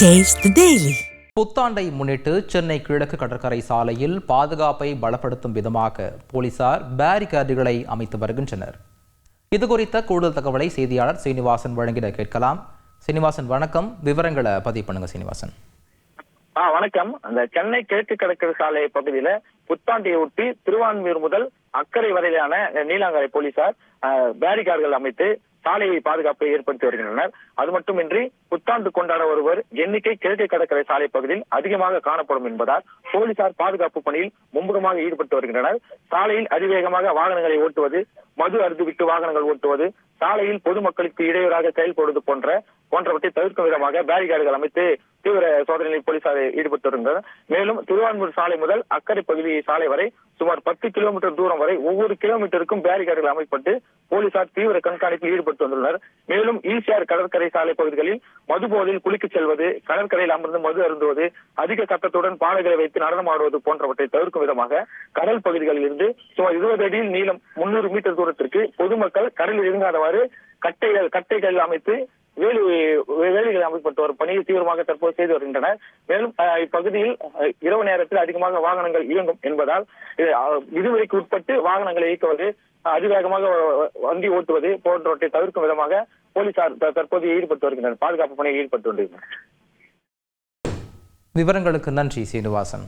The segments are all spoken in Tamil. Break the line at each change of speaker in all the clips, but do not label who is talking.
Taste the Daily.
புத்தாண்டை முன்னிட்டு சென்னை கிழக்கு கடற்கரை சாலையில் பாதுகாப்பை பலப்படுத்தும் விதமாக போலீசார் பேரிகார்டுகளை அமைத்து வருகின்றனர். இதுகுறித்த கூடுதல் தகவலை செய்தியாளர் சீனிவாசன் வழங்கிட கேட்கலாம். சீனிவாசன் வணக்கம், விவரங்களை பதிவு பண்ணுங்க சீனிவாசன்.
வணக்கம். அந்த சென்னை கிழக்கு கடற்கரை சாலை பகுதியில புத்தாண்டையை ஒட்டி திருவான்மியூர் முதல் அக்கறை வரையிலான நீலாங்கரை போலீசார் பேரிகார்டுகள் அமைத்து சாலையை பாதுகாப்பை ஏற்படுத்தி வருகின்றனர். அது மட்டுமின்றி புத்தாண்டு கொண்டாட ஒருவர் எண்ணிக்கை கிழக்கு கடற்கரை சாலை பகுதியில் அதிகமாக காணப்படும் என்பதால் போலீசார் பாதுகாப்பு பணியில் மும்முரமாக ஈடுபட்டு வருகின்றனர். சாலையில் அதிவேகமாக வாகனங்களை ஓட்டுவது, மது அருந்துவிட்டு வாகனங்கள் ஓட்டுவது, சாலையில் பொதுமக்களுக்கு இடையூறாக செயல்படுவது போன்றவற்றை தவிர்க்கும் விதமாக பேரிகார்டுகள் அமைத்து தீவிர சோதனையில் போலீசார் ஈடுபட்டு வருகின்றனர். மேலும் திருவான்மூர் சாலை முதல் அக்கறை பகுதி சாலை வரை சுமார் 10 கிலோமீட்டர் தூரம் வரை ஒவ்வொரு கிலோமீட்டருக்கும் பேரிகார்டுகள் அமைக்கப்பட்டு போலீசார் தீவிர கண்காணிப்பில் ஈடுபட்டு வந்துள்ளனர். மேலும் ஈசிஆர் கடற்கரை சாலை பகுதிகளில் மதுபோதையில் குளிக்கச் செல்வது, கடற்கரையில் அமர்ந்து மது அருந்துவது, அதிக சத்தத்துடன் பானைகளை வைத்து நடனமாடுவது போன்றவற்றை தவிர்க்கும் விதமாக கடல் பகுதிகளில் இருந்து சுமார் 20 அடியில் நீளம் 300 மீட்டர் தூரத்திற்கு பொதுமக்கள் கடலில் இறங்காதவாறு கட்டைகள் அமைத்து வேலிகள் அமைக்கப்பட்டு வரும் பணியை தீவிரமாக தற்போது செய்து வருகின்றனர். மேலும் இப்பகுதியில் இரவு நேரத்தில் அதிகமாக வாகனங்கள் இயங்கும் என்பதால் விதிமுறைக்கு உட்பட்டு வாகனங்களை இயக்குவது, அதிவேகமாக வண்டி ஓட்டுவது போன்றவற்றை தவிர்க்கும் விதமாக போலீசார் தற்போது ஈடுபட்டு வருகின்றனர், பாதுகாப்பு பணியில் ஈடுபட்டு வருகின்றனர்.
விவரங்களுக்கு நன்றி சீனிவாசன்.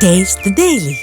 Taste the Daily.